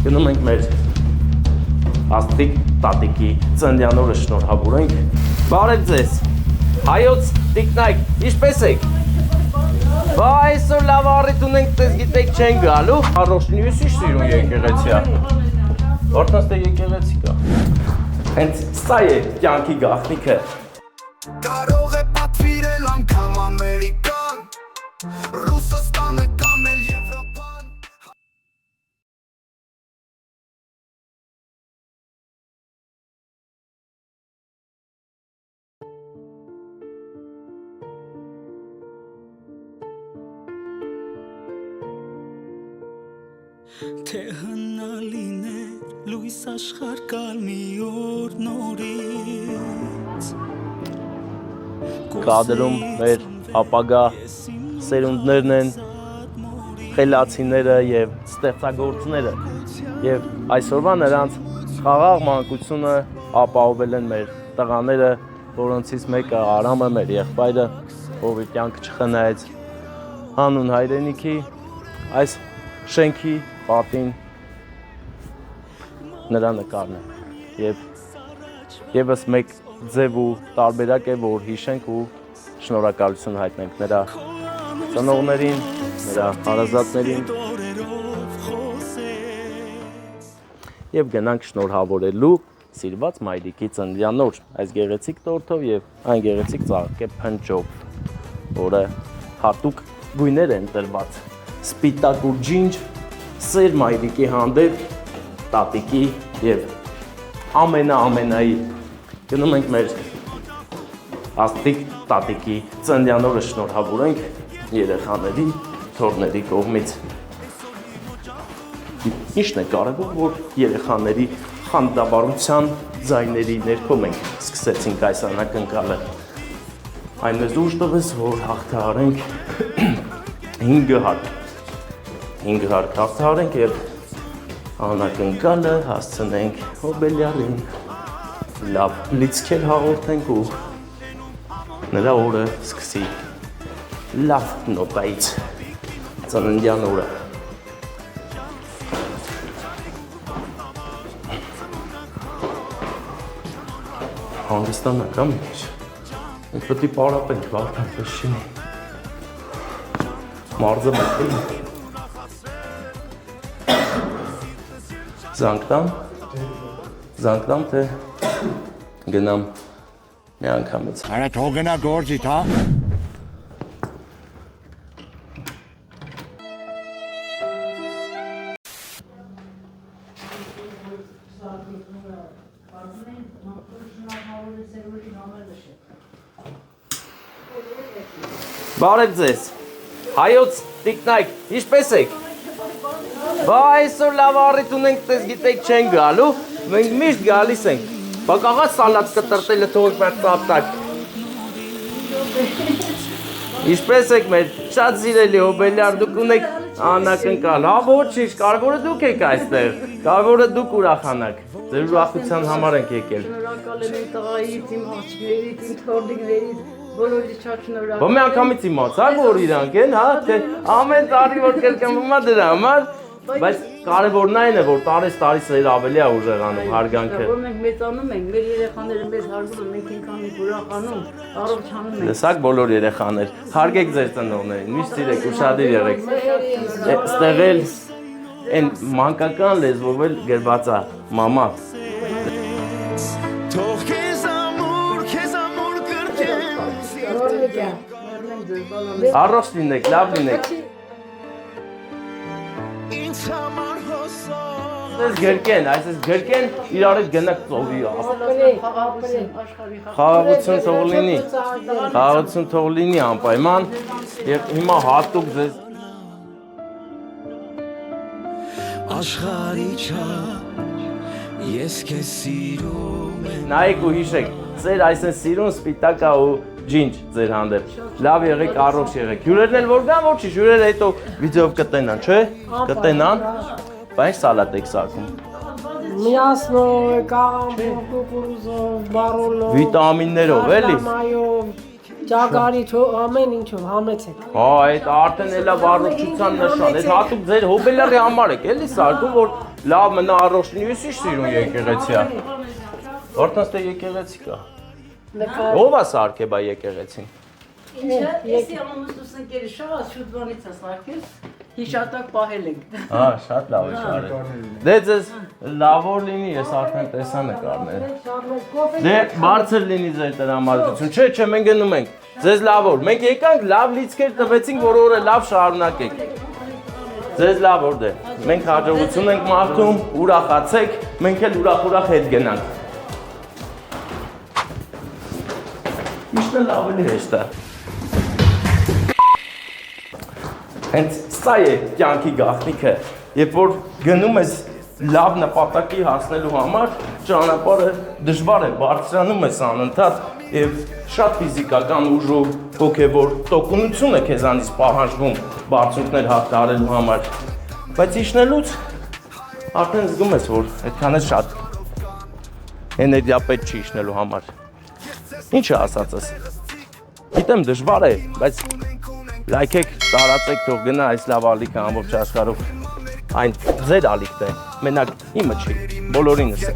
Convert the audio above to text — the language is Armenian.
Գնում ենք մեր աստղիկ տատիկի ծննդյան օրը շնորհավորենք։ Բարև ձեզ։ Հայոց տիկնայք, ինչպես եք։ Բա այսօր լավ առիթ ունենք, դες գիտեք չեն գալու։ Առողջնիություն սիրուն եկեղեցիա։ Որտեղ ստե եկեղեցի կա։ Հենց սա է կյանքի գաղտնիքը։ Կարող է պատվիրել անգամ Ամերիկան, Ռուսաստանը կամ էլ Եվրոպան։ Թե հնալիներ լույս աշխարհ կալ մի օր նորից Կադրում մեր ապագա սերունդներն են, խելացիները եւ ստեղծագործները եւ այսօրվա նրանց խաղաղ մանկությունը ապահովել են մեր տղաները, որոնցից մեկը Արամը, մեր եղբայրը, ով իր կյանքը չխնայեց հանուն հայրենիքի, այս շենքի պատին նրա նկարն է եւ եւս մեկ ձև ու տարբերակ է, որ հիշենք ու շնորհակալություն հայտնենք նրա ծնողներին, նրա հարազատներին եւ գնանք շնորհավորելու սիրված մայրիկի ծննդյան օր այս գեղեցիկ տորթով եւ այն գեղեցիկ ծաղկե փնջով, որը հատուկ գույներ են տրված, սպիտակ ու ջինջ, սեր մայրիկի հանդեպ, տատիկի եւ ամենայի գնում ենք մեր աստղիկ տատիկի ծննդյան օրը շնորհավորենք երեխաների, թոռների կողմից։ Ինչն է կարևոր, որ երեխաների խանդավառության ձայների ներքո մենք սկսեցինք այս անակնկալը։ Այն մեզ ուժ տվեց, որ հաղթահարենք 5 հարկ։ 5 հարկ հաղթահարենք եւ անակնկալը հասցնենք Հոբելյանին։ Լավ լիցքեր հաղորդենք ու նրա օրը սկսի լավ նոտայից ծննդյան օրը։ Հանգստանական մեջ։ Մենք պետք է պարապենք, վարդան պես չինի։ Մարզը մտել։ Զանգտամ, թե գնամ մի անգամից։ Արա թող գնա գործիդ, հա։ Բարև ձեզ։ Հայոց տիկնայք, ինչպես եք։ Բա այսօր լավ առիթ ունենք, դες գիտեք չեն գալու, մենք միշտ գալիս ենք։ Բա կաղաց սալատ կտրտելը թողեք մեր ծապտակ։ Ինչպես եք մեր շատ սիրելի Հոբելյան, դուք ունեք անակնկալ։ Հա ոչինչ, կարևորը դուք եք այստեղ, կարևորը դուք ուրախանաք։ Ձեր ուրախության համար ենք եկել։ Շնորհակալ եմ տղայից, իմ աղջիկներից, իմ թոռնիկներից, բոլորից շատ շնորհակալ։ Բա մի անգամից իմացաք, որ իրանք են, հա, թե ամեն տարի որ կրկնվում է դրա համար, բայց կարևորն այն է, որ տարի սեր ավելի է ուժեղանում հարգանքը։ Որ մենք մեծանում ենք, մեր երեխաները մեզ հարգում են, մենք ինքանից ուրախանում, առողջանում ենք։ Լսակ բոլոր երեխաներ, հարգեք ձեր ծնողներին, միշտ սիրեք, ուշադիր եղեք։ Ստեղ էլ այն մանկական լեզվով էլ գրված է մամա։ թող քեզ ամուր կրկեմ Առողջ լինեք, լավ լինեք։ ինձ համար հոսող Այս գրկեն, իրար հետ գնաք ծովի։ Խաղաղություն թող լինի անպայման եւ հիմա հատուկ ձեզ աշխարհի չափ ես քեզ սիրում եմ նայեք ու հիշեք, ձեր այսեն սիրուն սպիտակա ու ջինջ ձեր հանդեպ։ Լավ եղեք, առողջ եղեք։ Հյուրերն էլ որ գան, ոչինչ, հյուրերը հետո վիդեոյով կտենան, չէ՞։ Կտենան։ Բայց սալատ եք սարքում։ Мясо, կաղամբով, կուկուրուզով, բարոլով, Վիտամիններով, էլի։ Ճագարի ամեն ինչով համեցեք։ Հա, այդ արդեն էլա առողջության նշան, այդ հատուկ ձեր հոբելյարի համար եք, էլի սարքում, որ լավ մնա առողջ լինի, ես ինչ սիրուն եկեղեցի է։ Որտեղ ստե եկեղեցի կա։ Ո՞վ է սարքե բա եկեղեցին։ Ես ամուսնուս ընկերի շահ շուտվանից է սարքել, հիշատակ պահել ենք։ Հա, շատ լավ է շարել։ Դե ձեզ լավոր լինի, ես արդեն տեսա նկարները։ Դե բարձր լինի ձեր տրամադրություն։ Չէ, մենք գնում ենք։ Ձեզ լավոր։ Մենք եկանք լավ լիցքեր տվեցինք, որ օրը լավ շարունակենք։ Ձեզ լավոր դե։ Մենք հաջողություն ենք մաղթում, ուրախացեք, մենք էլ ուրախ հետ գնանք։ Միշտ լավ է հեշտ է։ Հենց սա է կյանքի գաղտնիքը, երբ որ գնում ես լավ նպատակի հասնելու համար, ճանապարհը դժվար է, բարձրանում ես անընդհատ եւ շատ ֆիզիկական ուժ ու հոգեվոր տոկունություն է քեզանից պահանջվում բարձունքներ հաղթահարելու համար, բայց իջնելուց արդեն զգում ես, որ այդքան է շատ էներգիա պետք չի իջնելու համար։ Ինչ է ասածս։ Գիտեմ դժվար է, բայց լայքեք, տարածեք, թող գնա այս լավ ալիքը ամբողջ աշխարհով։ Այն ձեր ալիքն է, մենակ իմը չի, բոլորինս է։